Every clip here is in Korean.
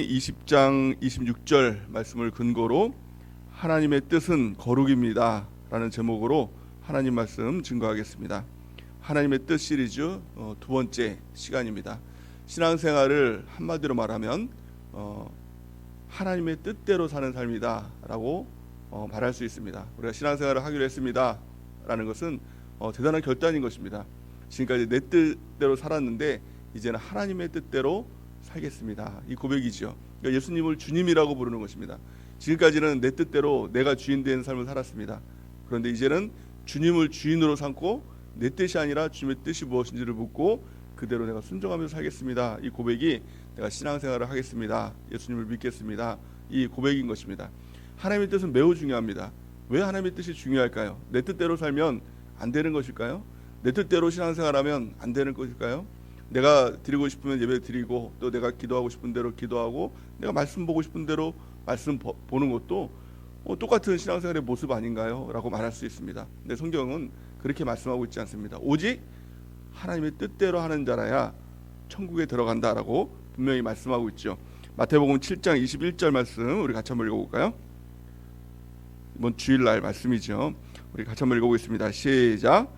20장 26절 말씀을 근거로 하나님의 뜻은 거룩입니다 라는 제목으로 하나님 말씀 증거하겠습니다. 하나님의 뜻 시리즈 두 번째 시간입니다. 신앙생활을 한마디로 말하면 하나님의 뜻대로 사는 삶이다 라고 말할 수 있습니다. 우리가 신앙생활을 하기로 했습니다 라는 것은 대단한 결단인 것입니다. 지금까지 내 뜻대로 살았는데 이제는 하나님의 뜻대로 살겠습니다. 이 고백이죠. 그러니까 예수님을 주님이라고 부르는 것입니다. 지금까지는 내 뜻대로 내가 주인 된 삶을 살았습니다. 그런데 이제는 주님을 주인으로 삼고 내 뜻이 아니라 주님의 뜻이 무엇인지를 묻고 그대로 내가 순종하면서 살겠습니다. 이 고백이 내가 신앙생활을 하겠습니다. 예수님을 믿겠습니다. 이 고백인 것입니다. 하나님의 뜻은 매우 중요합니다. 왜 하나님의 뜻이 중요할까요? 내 뜻대로 살면 안 되는 것일까요? 내 뜻대로 신앙생활하면 안 되는 것일까요? 내가 드리고 싶으면 예배 드리고 또 내가 기도하고 싶은 대로 기도하고 내가 말씀 보고 싶은 대로 말씀 보는 것도 똑같은 신앙생활의 모습 아닌가요? 라고 말할 수 있습니다. 근데 성경은 그렇게 말씀하고 있지 않습니다. 오직 하나님의 뜻대로 하는 자라야 천국에 들어간다라고 분명히 말씀하고 있죠. 마태복음 7장 21절 말씀 우리 같이 한번 읽어볼까요? 이번 주일날 말씀이죠. 우리 같이 한번 읽어보겠습니다. 시작.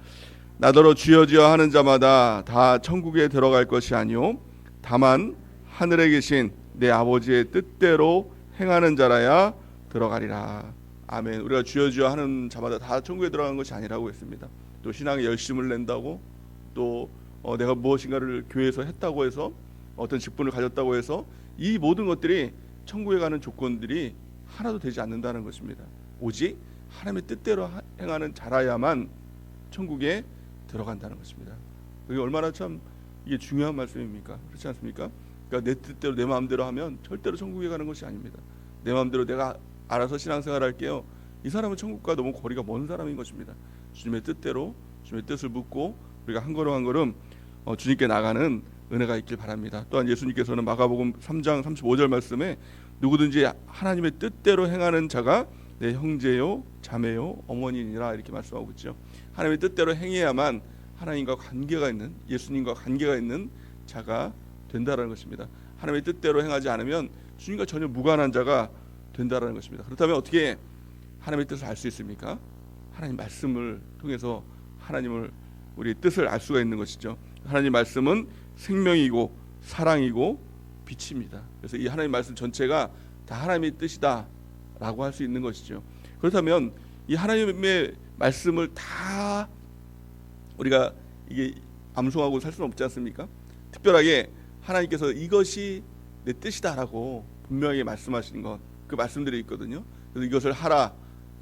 나더러 주여 주여 하는 자마다 다 천국에 들어갈 것이 아니요 다만 하늘에 계신 내 아버지의 뜻대로 행하는 자라야 들어가리라. 아멘. 우리가 주여 주여 하는 자마다 다 천국에 들어가는 것이 아니라고 했습니다. 또 신앙에 열심을 낸다고 또 내가 무엇인가를 교회에서 했다고 해서 어떤 직분을 가졌다고 해서 이 모든 것들이 천국에 가는 조건들이 하나도 되지 않는다는 것입니다. 오직 하나님의 뜻대로 행하는 자라야만 천국에 들어간다는 것입니다. 그게 얼마나 참 이게 중요한 말씀입니까? 그렇지 않습니까? 그러니까 내 뜻대로 내 마음대로 하면 절대로 천국에 가는 것이 아닙니다. 내 마음대로 내가 알아서 신앙생활 할게요. 이 사람은 천국과 너무 거리가 먼 사람인 것입니다. 주님의 뜻대로 주님의 뜻을 묻고 우리가 한 걸음 한 걸음 주님께 나가는 은혜가 있길 바랍니다. 또한 예수님께서는 마가복음 3장 35절 말씀에 누구든지 하나님의 뜻대로 행하는 자가 내 형제요 자매요 어머니니라 이렇게 말씀하고 있죠. 하나님의 뜻대로 행해야만 하나님과 관계가 있는 예수님과 관계가 있는 자가 된다라는 것입니다. 하나님의 뜻대로 행하지 않으면 주님과 전혀 무관한 자가 된다라는 것입니다. 그렇다면 어떻게 하나님의 뜻을 알 수 있습니까? 하나님 말씀을 통해서 하나님을 우리 뜻을 알 수가 있는 것이죠. 하나님 말씀은 생명이고 사랑이고 빛입니다. 그래서 이 하나님 말씀 전체가 다 하나님의 뜻이다라고 할 수 있는 것이죠. 그렇다면 이 하나님의 말씀을 다 우리가 이게 암송하고 살 수는 없지 않습니까? 특별하게 하나님께서 이것이 내 뜻이다라고 분명하게 말씀하시는 것, 그 말씀들이 있거든요. 그래서 이것을 하라,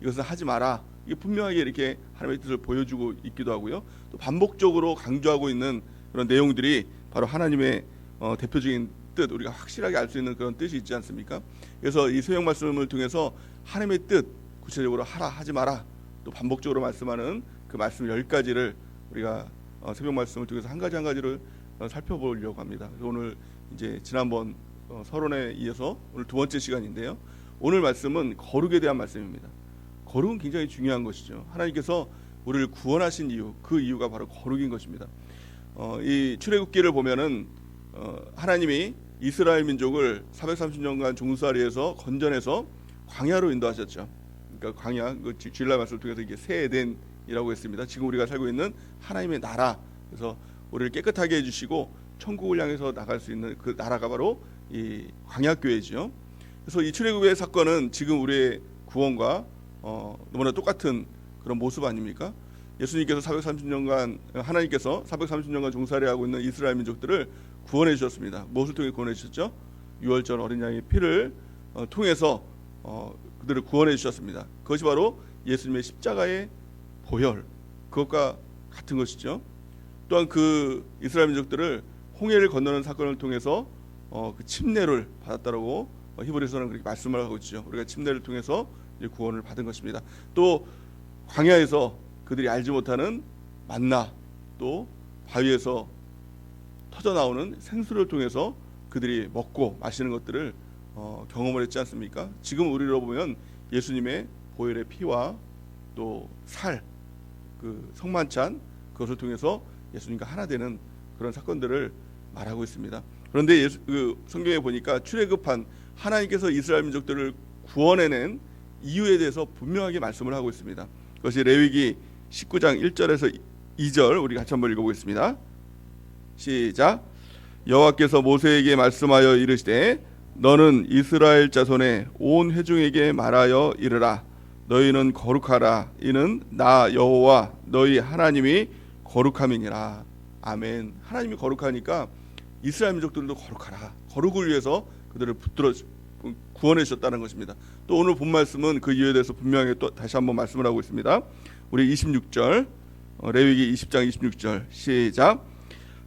이것을 하지 마라, 이게 분명하게 이렇게 하나님의 뜻을 보여주고 있기도 하고요. 또 반복적으로 강조하고 있는 그런 내용들이 바로 하나님의 대표적인 뜻, 우리가 확실하게 알 수 있는 그런 뜻이 있지 않습니까? 그래서 이 성경 말씀을 통해서 하나님의 뜻 구체적으로 하라, 하지 마라, 또 반복적으로 말씀하는 그 말씀 10가지를 우리가 새벽 말씀을 통해서 한 가지 한 가지를 살펴보려고 합니다. 그래서 오늘 이제 지난번 서론에 이어서 오늘 두 번째 시간인데요. 오늘 말씀은 거룩에 대한 말씀입니다. 거룩은 굉장히 중요한 것이죠. 하나님께서 우리를 구원하신 이유, 그 이유가 바로 거룩인 것입니다. 이 출애굽기를 보면은 하나님이 이스라엘 민족을 430년간 종살이에서 건져내서 광야로 인도하셨죠. 그러니까 광야, 그 주일날 말씀을 통해서 이게 새 에덴이라고 했습니다. 지금 우리가 살고 있는 하나님의 나라, 그래서 우리를 깨끗하게 해주시고 천국을 향해서 나갈 수 있는 그 나라가 바로 이 광야교회죠. 그래서 이 출애굽의 사건은 지금 우리의 구원과 너무나 똑같은 그런 모습 아닙니까? 예수님께서 430년간 하나님께서 430년간 종살이하고 있는 이스라엘 민족들을 구원해 주셨습니다. 무엇을 통해 구원해 주셨죠? 유월절 어린 양의 피를 통해서 그들을 구원해 주셨습니다. 그것이 바로 예수님의 십자가의 보혈, 그것과 같은 것이죠. 또한 그 이스라엘 민족들을 홍해를 건너는 사건을 통해서 그 침례를 받았다라고 히브리서는 그렇게 말씀을 하고 있죠. 우리가 침례를 통해서 이제 구원을 받은 것입니다. 또 광야에서 그들이 알지 못하는 만나, 또 바위에서 터져 나오는 생수를 통해서 그들이 먹고 마시는 것들을 경험을 했지 않습니까? 지금 우리로 보면 예수님의 보혈의 피와 또 살, 그 성만찬, 그것을 통해서 예수님과 하나 되는 그런 사건들을 말하고 있습니다. 그런데 성경에 보니까 출애굽한 하나님께서 이스라엘 민족들을 구원해낸 이유에 대해서 분명하게 말씀을 하고 있습니다. 그것이 레위기 19장 1절에서 2절 우리 같이 한번 읽어보겠습니다. 시작. 여호와께서 모세에게 말씀하여 이르시되 너는 이스라엘 자손의 온 회중에게 말하여 이르라. 너희는 거룩하라. 이는 나 여호와 너희 하나님이 거룩함이니라. 아멘. 하나님이 거룩하니까 이스라엘 민족들도 거룩하라. 거룩을 위해서 그들을 붙들어 구원해 주셨다는 것입니다. 또 오늘 본 말씀은 그 이유에 대해서 분명하게 또 다시 한번 말씀을 하고 있습니다. 우리 26절 레위기 20장 26절 시작.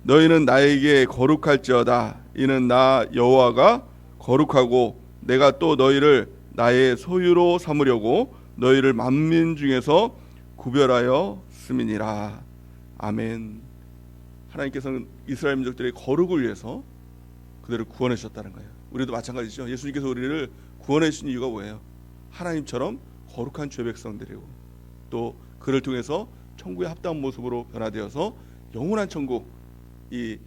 너희는 나에게 거룩할지어다. 이는 나 여호와가 거룩하고 내가 또 너희를 나의 소유로 삼으려고 너희를 만민 중에서 구별하여 쓰미니라. 아멘. 하나님께서는 이스라엘 민족들의 거룩을 위해서 그들을 구원해 주셨다는 거예요. 우리도 마찬가지죠. 예수님께서 우리를 구원해 주신 이유가 뭐예요? 하나님처럼 거룩한 죄 백성들이고 또 그를 통해서 천국에 합당한 모습으로 변화되어서 영원한 천국, 이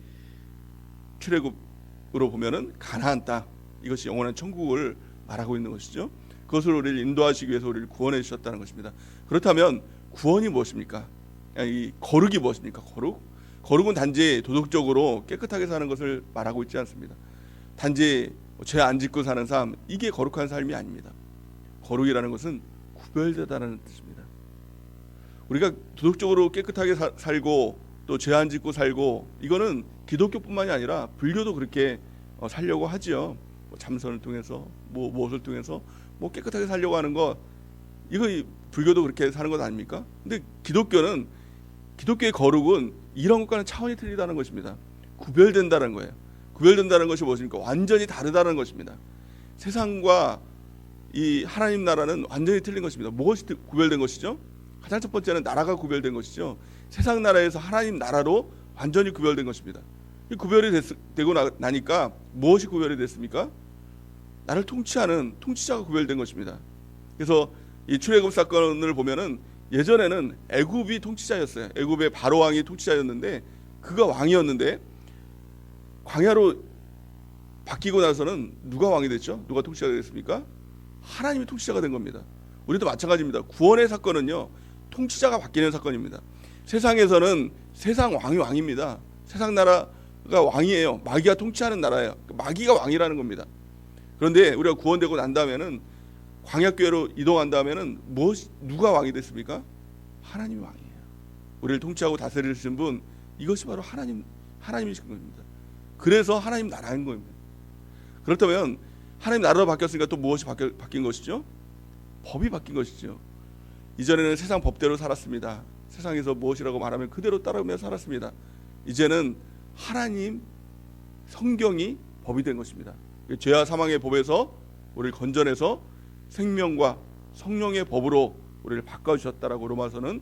출애굽으로 보면은 가나안 땅, 이것이 영원한 천국을 말하고 있는 것이죠. 그것을 우리를 인도하시기 위해서 우리를 구원해 주셨다는 것입니다. 그렇다면 구원이 무엇입니까? 이 거룩이 무엇입니까? 거룩은 단지 도덕적으로 깨끗하게 사는 것을 말하고 있지 않습니다. 단지 죄 안 짓고 사는 삶, 이게 거룩한 삶이 아닙니다. 거룩이라는 것은 구별되다는 뜻입니다. 우리가 도덕적으로 깨끗하게 살고 또 죄 안 짓고 살고, 이거는 기독교뿐만이 아니라 불교도 그렇게 살려고 하지요. 참선을 통해서 무엇을 통해서 깨끗하게 살려고 하는 것, 이거 불교도 그렇게 사는 것 아닙니까? 근데 기독교의 거룩은 이런 것과는 차원이 틀리다는 것입니다. 구별된다는 거예요. 구별된다는 것이 무엇입니까? 완전히 다르다는 것입니다. 세상과 이 하나님 나라는 완전히 틀린 것입니다. 무엇이 구별된 것이죠? 가장 첫 번째는 나라가 구별된 것이죠. 세상 나라에서 하나님 나라로 완전히 구별된 것입니다. 이 구별이 되고 나니까 무엇이 구별이 됐습니까? 나를 통치하는 통치자가 구별된 것입니다. 그래서 이 출애굽 사건을 보면은 예전에는 애굽이 통치자였어요. 애굽의 바로 왕이 통치자였는데, 그가 왕이었는데 광야로 바뀌고 나서는 누가 왕이 됐죠? 누가 통치자가 됐습니까? 하나님이 통치자가 된 겁니다. 우리도 마찬가지입니다. 구원의 사건은요, 통치자가 바뀌는 사건입니다. 세상에서는 세상 왕이 왕입니다. 세상 나라가 왕이에요. 마귀가 통치하는 나라예요. 마귀가 왕이라는 겁니다. 그런데 우리가 구원되고 난 다음에는 광야교회로 이동한 다음에는 누가 왕이 됐습니까? 하나님이 왕이에요. 우리를 통치하고 다스리신 분, 이것이 바로 하나님이신 겁니다. 그래서 하나님 나라인 겁니다. 그렇다면 하나님 나라로 바뀌었으니까 또 무엇이 바뀐 것이죠? 법이 바뀐 것이죠. 이전에는 세상 법대로 살았습니다. 세상에서 무엇이라고 말하면 그대로 따르며 살았습니다. 이제는 하나님 성경이 법이 된 것입니다. 죄와 사망의 법에서 우리를 건져내서 생명과 성령의 법으로 우리를 바꿔주셨다라고 로마서는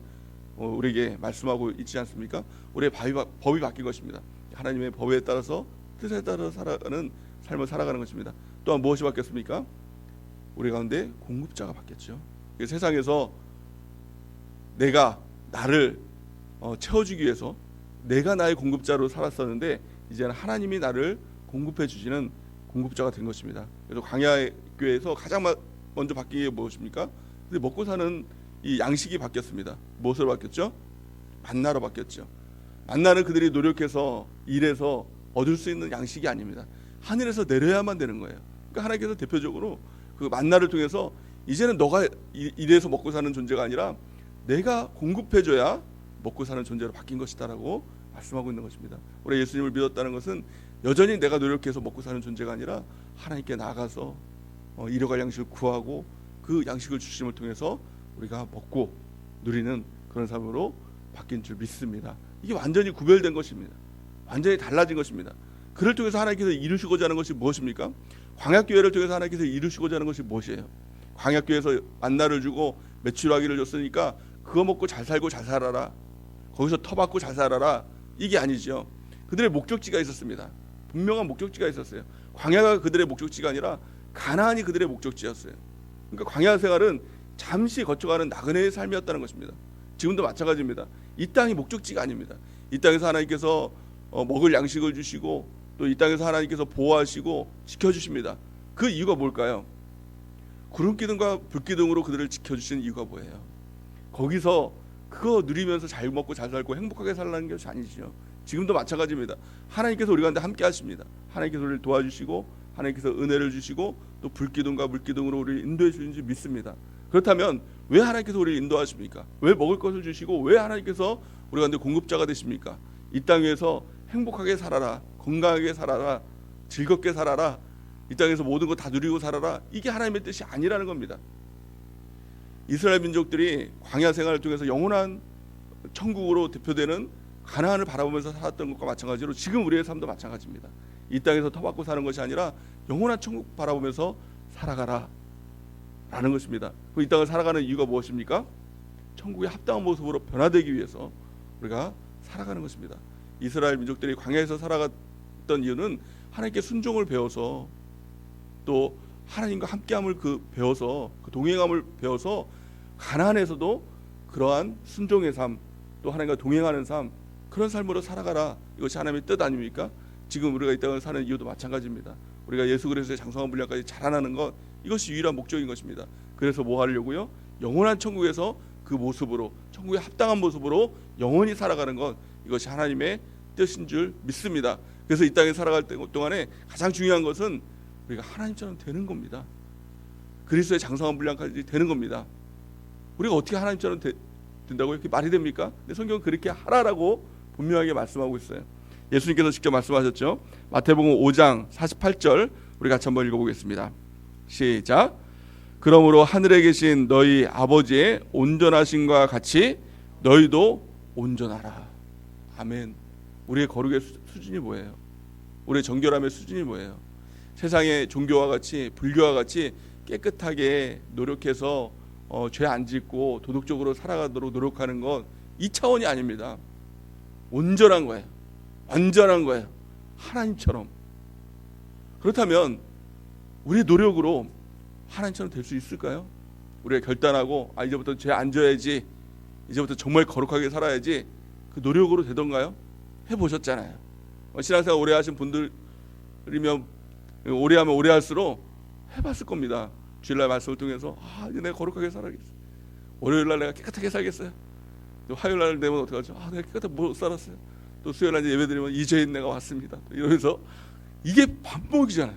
우리에게 말씀하고 있지 않습니까? 우리의 법이 바뀐 것입니다. 하나님의 법에 따라서 뜻에 따라 살아가는 삶을 살아가는 것입니다. 또한 무엇이 바뀌었습니까? 우리 가운데 공급자가 바뀌었죠. 세상에서 내가 나를 채워주기 위해서 내가 나의 공급자로 살았었는데, 이제는 하나님이 나를 공급해 주시는 공급자가 된 것입니다. 그래서 광야교회에서 가장 먼저 바뀐 게 무엇입니까? 근데 먹고 사는 이 양식이 바뀌었습니다. 무엇으로 바뀌었죠? 만나로 바뀌었죠. 만나는 그들이 노력해서 일해서 얻을 수 있는 양식이 아닙니다. 하늘에서 내려야만 되는 거예요. 그러니까 하나님께서 대표적으로 그 만나를 통해서 이제는 너가 일해서 먹고 사는 존재가 아니라 내가 공급해줘야 먹고 사는 존재로 바뀐 것이다라고 말씀하고 있는 것입니다. 우리 예수님을 믿었다는 것은 여전히 내가 노력해서 먹고 사는 존재가 아니라 하나님께 나아가서 잃어갈 양식을 구하고 그 양식을 주심을 통해서 우리가 먹고 누리는 그런 삶으로 바뀐 줄 믿습니다. 이게 완전히 구별된 것입니다. 완전히 달라진 것입니다. 그를 통해서 하나님께서 이루시고자 하는 것이 무엇입니까? 광야교회를 통해서 하나님께서 이루시고자 하는 것이 무엇이에요? 광야교회에서 만나를 주고 메추라기를 줬으니까 그거 먹고 잘 살고 잘 살아라, 거기서 터받고 잘 살아라, 이게 아니죠. 그들의 목적지가 있었습니다. 분명한 목적지가 있었어요. 광야가 그들의 목적지가 아니라 가나안이 그들의 목적지였어요. 그러니까 광야 생활은 잠시 거쳐가는 나그네의 삶이었다는 것입니다. 지금도 마찬가지입니다. 이 땅이 목적지가 아닙니다. 이 땅에서 하나님께서 먹을 양식을 주시고 또 이 땅에서 하나님께서 보호하시고 지켜주십니다. 그 이유가 뭘까요? 구름 기둥과 불 기둥으로 그들을 지켜주시는 이유가 뭐예요? 거기서 그거 누리면서 잘 먹고 잘 살고 행복하게 살라는 것이 아니죠. 지금도 마찬가지입니다. 하나님께서 우리 가운데 함께 하십니다. 하나님께서 우리를 도와주시고 하나님께서 은혜를 주시고 또 불기둥과 물기둥으로 우리를 인도해 주시는지 믿습니다. 그렇다면 왜 하나님께서 우리를 인도하십니까? 왜 먹을 것을 주시고 왜 하나님께서 우리 가운데 공급자가 되십니까? 이 땅 위에서 행복하게 살아라, 건강하게 살아라, 즐겁게 살아라, 이 땅에서 모든 거 다 누리고 살아라, 이게 하나님의 뜻이 아니라는 겁니다. 이스라엘 민족들이 광야 생활을 통해서 영원한 천국으로 대표되는 가나안을 바라보면서 살았던 것과 마찬가지로 지금 우리의 삶도 마찬가지입니다. 이 땅에서 터받고 사는 것이 아니라 영원한 천국 바라보면서 살아가라 라는 것입니다. 이 땅을 살아가는 이유가 무엇입니까? 천국의 합당한 모습으로 변화되기 위해서 우리가 살아가는 것입니다. 이스라엘 민족들이 광야에서 살아갔던 이유는 하나님께 순종을 배워서 또 하나님과 함께함을 배워서 그 동행함을 배워서 가나안에서도 그러한 순종의 삶, 또 하나님과 동행하는 삶, 그런 삶으로 살아가라. 이것이 하나님의 뜻 아닙니까? 지금 우리가 이 땅을 사는 이유도 마찬가지입니다. 우리가 예수 그리스도의 장성한 분량까지 자라나는 것, 이것이 유일한 목적인 것입니다. 그래서 뭐 하려고요? 영원한 천국에서 그 모습으로, 천국에 합당한 모습으로 영원히 살아가는 것, 이것이 하나님의 뜻인 줄 믿습니다. 그래서 이 땅에 살아갈 동안에 가장 중요한 것은 우리가 하나님처럼 되는 겁니다. 그리스도의 장성한 분량까지 되는 겁니다. 우리가 어떻게 하나님처럼 된다고 이렇게 말이 됩니까? 근데 성경은 그렇게 하라라고 분명하게 말씀하고 있어요. 예수님께서 직접 말씀하셨죠. 마태복음 5장 48절 우리 같이 한번 읽어보겠습니다. 시작. 그러므로 하늘에 계신 너희 아버지의 온전하심과 같이 너희도 온전하라. 아멘. 우리의 거룩의 수준이 뭐예요? 우리의 정결함의 수준이 뭐예요? 세상의 종교와 같이, 불교와 같이 깨끗하게 노력해서 죄 안 짓고 도덕적으로 살아가도록 노력하는 건 이 차원이 아닙니다. 온전한 거예요. 완전한 거예요. 하나님처럼. 그렇다면 우리의 노력으로 하나님처럼 될 수 있을까요? 우리가 결단하고 이제부터 죄 안 져야지, 이제부터 정말 거룩하게 살아야지, 그 노력으로 되던가요? 해보셨잖아요. 신앙생활 오래 하신 분들이면 오래 하면 오래 할수록 해봤을 겁니다. 주일날 말씀을 통해서 이제 내가 거룩하게 살아야겠어. 월요일날 내가 깨끗하게 살겠어요. 또 화요일날 되면 어떡하죠? 내가 깨끗하게 못 살았어요. 또 수요일날 예배 드리면 이 죄인 내가 왔습니다. 이러면서 이게 반복이잖아요.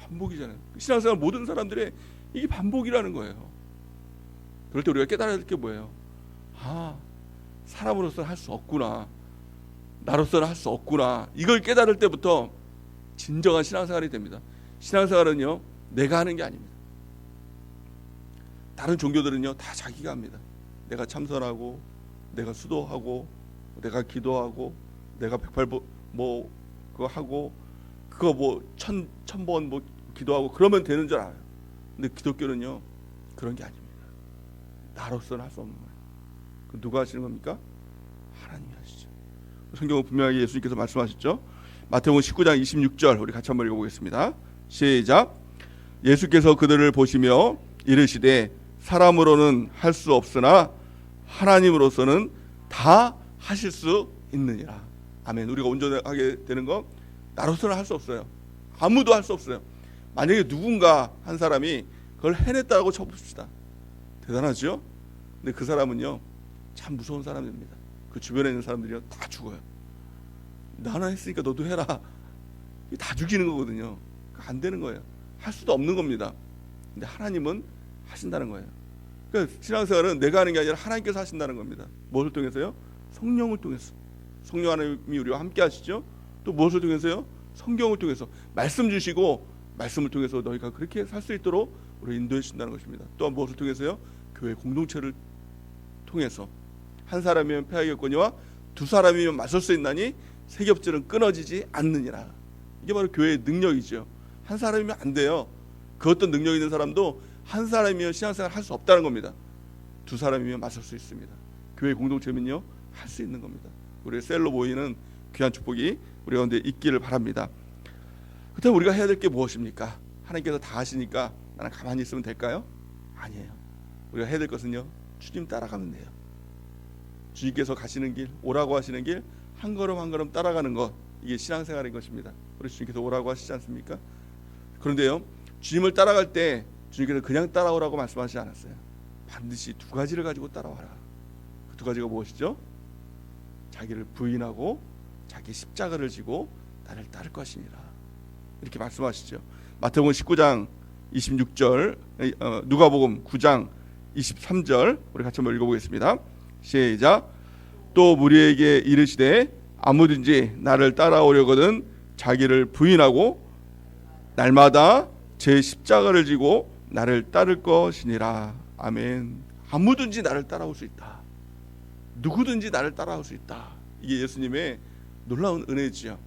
반복이잖아요. 신앙생활 모든 사람들의 이게 반복이라는 거예요. 그럴 때 우리가 깨달아야 될 게 뭐예요? 사람으로서는 할 수 없구나. 나로서는 할 수 없구나. 이걸 깨달을 때부터 진정한 신앙생활이 됩니다. 신앙생활은요, 내가 하는 게 아닙니다. 다른 종교들은요, 다 자기가 합니다. 내가 참선하고, 내가 수도하고, 내가 기도하고, 내가 108번 그거 하고, 그거 천번 기도하고 그러면 되는 줄 알아요. 근데 기독교는요, 그런 게 아닙니다. 나로서는 할 수 없는 거예요. 그 누가 하시는 겁니까? 하나님이 하시죠. 성경은 분명하게 예수님께서 말씀하셨죠. 마태복음 19장 26절 우리 같이 한번 읽어보겠습니다. 시작. 예수께서 그들을 보시며 이르시되 사람으로는 할 수 없으나 하나님으로서는 다 하실 수 있느니라. 아멘. 우리가 온전하게 되는 거 나로서는 할 수 없어요. 아무도 할 수 없어요. 만약에 누군가 한 사람이 그걸 해냈다고 쳐봅시다. 대단하죠? 근데 그 사람은요, 참 무서운 사람입니다. 그 주변에 있는 사람들이요, 다 죽어요. 나는 했으니까 너도 해라. 다 죽이는 거거든요. 안 되는 거예요. 할 수도 없는 겁니다. 근데 하나님은 하신다는 거예요. 그러니까 신앙생활은 내가 하는 게 아니라 하나님께서 하신다는 겁니다. 무엇을 통해서요? 성령을 통해서. 성령 하나님이 우리와 함께 하시죠. 또 무엇을 통해서요? 성경을 통해서. 말씀 주시고 말씀을 통해서 너희가 그렇게 살 수 있도록 우리를 인도해 주신다는 것입니다. 또한 무엇을 통해서요? 교회 공동체를 통해서. 한 사람이면 패하겠거니와 두 사람이면 맞설 수 있나니 세 겹질은 끊어지지 않느니라. 이게 바로 교회의 능력이죠. 한 사람이면 안 돼요. 그 어떤 능력 있는 사람도 한 사람이면 신앙생활 할 수 없다는 겁니다. 두 사람이면 맞설 수 있습니다. 교회 공동체면요, 할 수 있는 겁니다. 우리 셀로 모이는 귀한 축복이 우리 가운데 있기를 바랍니다. 그렇다면 우리가 해야 될 게 무엇입니까? 하나님께서 다 하시니까 나는 가만히 있으면 될까요? 아니에요. 우리가 해야 될 것은요, 주님 따라가면 돼요. 주님께서 가시는 길, 오라고 하시는 길 한 걸음 한 걸음 따라가는 것, 이게 신앙생활인 것입니다. 우리 주님께서 오라고 하시지 않습니까? 그런데요, 주님을 따라갈 때 주님께서 그냥 따라오라고 말씀하시지 않았어요. 반드시 두 가지를 가지고 따라와라. 그 두 가지가 무엇이죠? 자기를 부인하고 자기 십자가를 지고 나를 따를 것이니라. 이렇게 말씀하시죠. 마태복음 19장 26절, 누가복음 9장 23절 우리 같이 한번 읽어보겠습니다. 시작. 또 무리에게 이르시되 아무든지 나를 따라오려거든 자기를 부인하고 날마다 제 십자가를 지고 나를 따를 것이니라. 아멘. 아무든지 나를 따라올 수 있다. 누구든지 나를 따라올 수 있다. 이게 예수님의 놀라운 은혜지요.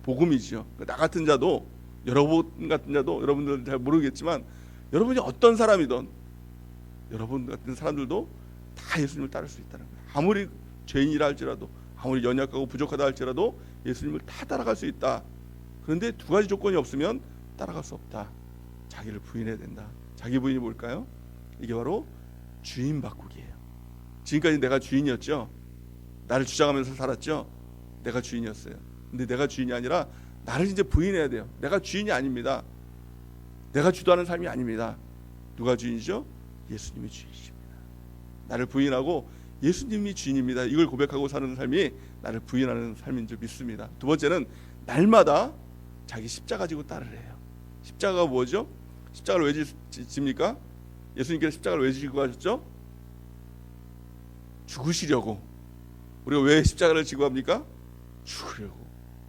복음이지요. 나 같은 자도, 여러분 같은 자도, 여러분들은 잘 모르겠지만 여러분이 어떤 사람이든 여러분 같은 사람들도 다 예수님을 따를 수 있다는 거예요. 아무리 죄인이라 할지라도, 아무리 연약하고 부족하다 할지라도 예수님을 다 따라갈 수 있다. 그런데 두 가지 조건이 없으면 따라갈 수 없다. 자기를 부인해야 된다. 자기 부인이 뭘까요? 이게 바로 주인 바꾸기예요. 지금까지 내가 주인이었죠. 나를 주장하면서 살았죠. 내가 주인이었어요. 근데 내가 주인이 아니라 나를 이제 부인해야 돼요. 내가 주인이 아닙니다. 내가 주도하는 삶이 아닙니다. 누가 주인이죠? 예수님이 주인이십니다. 나를 부인하고 예수님이 주인입니다. 이걸 고백하고 사는 삶이 나를 부인하는 삶인 줄 믿습니다. 두 번째는 날마다 자기 십자가 지고 따르래요. 십자가가 뭐죠? 십자가를 왜 집니까? 예수님께서 십자가를 왜 지고 가셨죠? 죽으시려고. 우리가 왜 십자가를 지고 합니까? 죽으려고.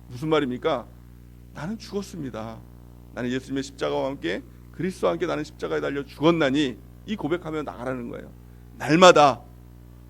무슨 말입니까? 나는 죽었습니다. 나는 예수님의 십자가와 함께 그리스도와 함께 나는 십자가에 달려 죽었나니, 이 고백하며 나가라는 거예요. 날마다.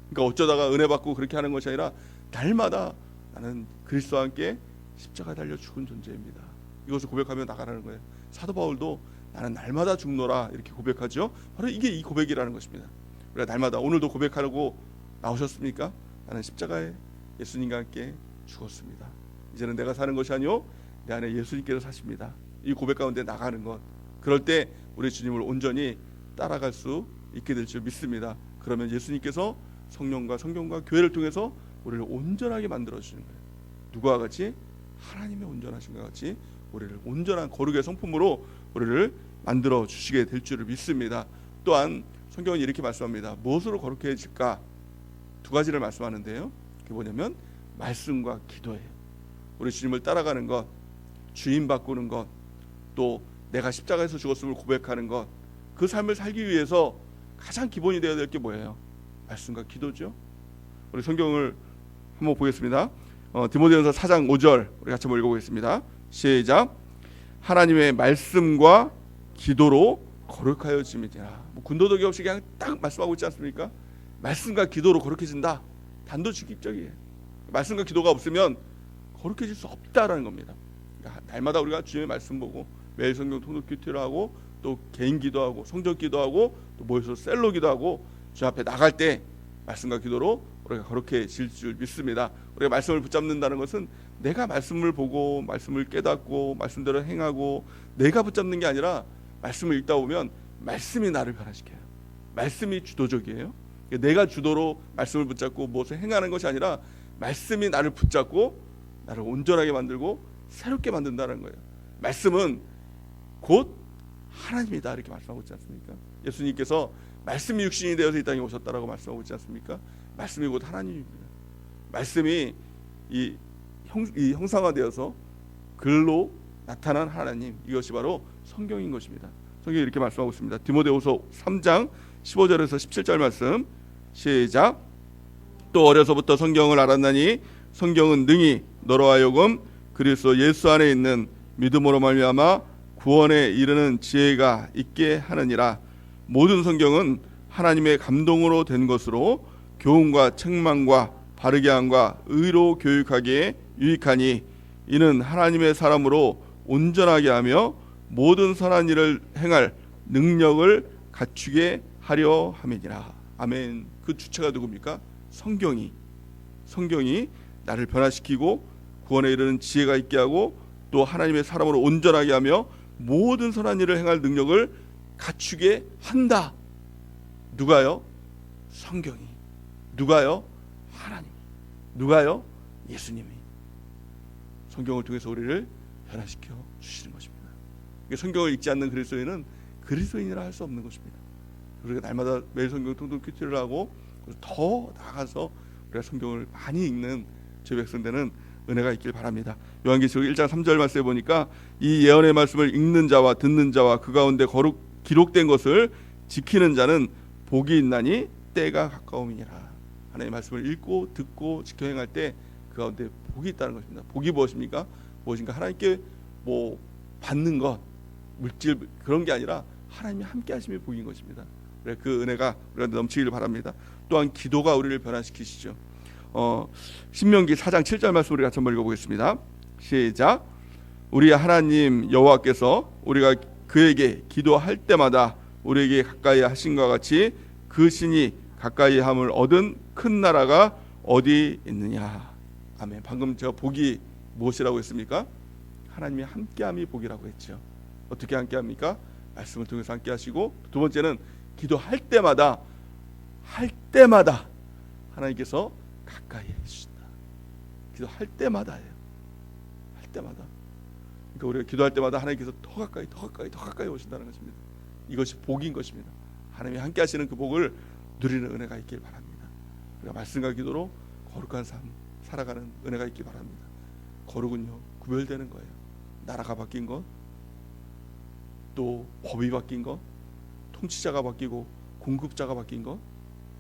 그러니까 어쩌다가 은혜 받고 그렇게 하는 것이 아니라 날마다 나는 그리스도와 함께 십자가에 달려 죽은 존재입니다. 이것을 고백하며 나가라는 거예요. 사도 바울도 나는 날마다 죽노라 이렇게 고백하죠. 바로 이게 이 고백이라는 것입니다. 우리가 날마다, 오늘도 고백하려고 나오셨습니까? 나는 십자가에 예수님과 함께 죽었습니다. 이제는 내가 사는 것이 아니요 내 안에 예수님께서 사십니다. 이 고백 가운데 나가는 것, 그럴 때 우리 주님을 온전히 따라갈 수 있게 될 줄 믿습니다. 그러면 예수님께서 성령과 성경과 교회를 통해서 우리를 온전하게 만들어 주시는 거예요. 누구와 같이? 하나님의 온전하신 것 같이 우리를 온전한 거룩의 성품으로 우리를 만들어 주시게 될 줄을 믿습니다. 또한 성경은 이렇게 말씀합니다. 무엇으로 거룩해질까? 두 가지를 말씀하는데요. 그게 뭐냐면 말씀과 기도예요. 우리 주님을 따라가는 것, 주인 바꾸는 것, 또 내가 십자가에서 죽었음을 고백하는 것, 그 삶을 살기 위해서 가장 기본이 되어야 될 게 뭐예요? 말씀과 기도죠. 우리 성경을 한번 보겠습니다. 디모데전서 4장 5절 우리 같이 한번 읽어보겠습니다. 시작. 하나님의 말씀과 기도로 거룩하여 짐이니라. 군더더기 없이 그냥 딱 말씀하고 있지 않습니까? 말씀과 기도로 거룩해진다. 단도직입적이에요. 말씀과 기도가 없으면 거룩해질 수 없다라는 겁니다. 그러니까 날마다 우리가 주님의 말씀 보고 매일 성경 통독 큐티를 하고 또 개인 기도하고 성적 기도하고 또 모여서 셀로 기도하고 주 앞에 나갈 때 말씀과 기도로 우리가 거룩해질 줄 믿습니다. 우리가 말씀을 붙잡는다는 것은 내가 말씀을 보고 말씀을 깨닫고 말씀대로 행하고 내가 붙잡는 게 아니라 말씀을 읽다 보면 말씀이 나를 변화시켜요. 말씀이 주도적이에요. 내가 주도로 말씀을 붙잡고 무엇을 행하는 것이 아니라 말씀이 나를 붙잡고 나를 온전하게 만들고 새롭게 만든다는 거예요. 말씀은 곧 하나님이다 이렇게 말씀하고 있지 않습니까? 예수님께서 말씀이 육신이 되어서 이 땅에 오셨다라고 말씀하고 있지 않습니까? 말씀이 곧 하나님입니다. 말씀이 이 형상화되어서 글로 나타난 하나님, 이것이 바로 성경인 것입니다. 성경이 이렇게 말씀하고 있습니다. 디모데후서 3장 15절에서 17절 말씀 시작. 또 어려서부터 성경을 알았나니 성경은 능히 너로 하여금 그리스도 예수 안에 있는 믿음으로 말미암아 구원에 이르는 지혜가 있게 하느니라. 모든 성경은 하나님의 감동으로 된 것으로 교훈과 책망과 바르게 함과 의로 교육하기에 유익하니 이는 하나님의 사람으로 온전하게 하며 모든 선한 일을 행할 능력을 갖추게 하려 함이니라. 아멘. 그 주체가 누굽니까? 성경이 나를 변화시키고 구원에 이르는 지혜가 있게 하고 또 하나님의 사람으로 온전하게 하며 모든 선한 일을 행할 능력을 갖추게 한다. 누가요? 성경이. 누가요? 하나님. 누가요? 예수님이. 성경을 통해서 우리를 변화시켜 주시는 것입니다. 성경을 읽지 않는 그리스도인은 그리스도인이라 할 수 없는 것입니다. 우리가 날마다 매일 성경 통독 큐티를 하고 더 나아가서 우리가 성경을 많이 읽는 제 백성 되는 은혜가 있길 바랍니다. 요한계시록 1장 3절 말씀에 보니까 이 예언의 말씀을 읽는 자와 듣는 자와 그 가운데 기록된 것을 지키는 자는 복이 있나니 때가 가까움이니라. 하나님의 말씀을 읽고 듣고 지켜 행할 때 그 가운데 복이 있다는 것입니다. 복이 무엇입니까? 무엇인가 하나님께 뭐 받는 것, 물질 그런 게 아니라 하나님이 함께 하심이 복인 것입니다. 그 은혜가 우리가 넘치기를 바랍니다. 또한 기도가 우리를 변화시키시죠. 신명기 4장 7절 말씀 우리 같이 한번 읽어보겠습니다. 시작. 우리 하나님 여호와께서 우리가 그에게 기도할 때마다 우리에게 가까이 하신과 같이 그 신이 가까이 함을 얻은 큰 나라가 어디 있느냐. 아멘. 방금 제가 복이 무엇이라고 했습니까? 하나님이 함께함이 복이라고 했죠. 어떻게 함께합니까? 말씀을 통해서 함께하시고, 두 번째는 기도할 때마다 하나님께서 가까이 해주신다. 기도할 때마다예요. 할 때마다. 그러니까 우리가 기도할 때마다 하나님께서 더 가까이 오신다는 것입니다. 이것이 복인 것입니다. 하나님이 함께하시는 그 복을 누리는 은혜가 있길 바랍니다. 우리가 말씀과 기도로 거룩한 삶 살아가는 은혜가 있길 바랍니다. 거룩은요, 구별되는 거예요. 나라가 바뀐 것, 또 법이 바뀐 것, 통치자가 바뀌고 공급자가 바뀐 것,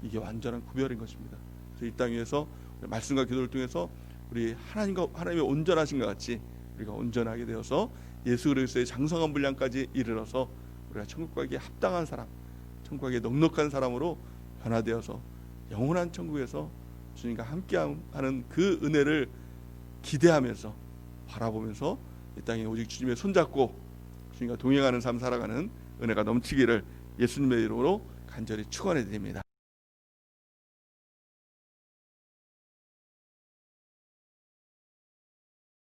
이게 완전한 구별인 것입니다. 그래서 이 땅 위에서 말씀과 기도를 통해서 우리 하나님의 온전하신 것 같이 우리가 온전하게 되어서 예수 그리스도의 장성한 분량까지 이르러서 우리가 천국 가기에 합당한 사람, 천국 가기에 넉넉한 사람으로 변화되어서 영원한 천국에서 주님과 함께하는 그 은혜를 기대하면서 바라보면서 이 땅에 오직 주님의 손잡고 주님과 동행하는 삶 살아가는 은혜가 넘치기를 예수님의 이름으로 간절히 축원해 드립니다.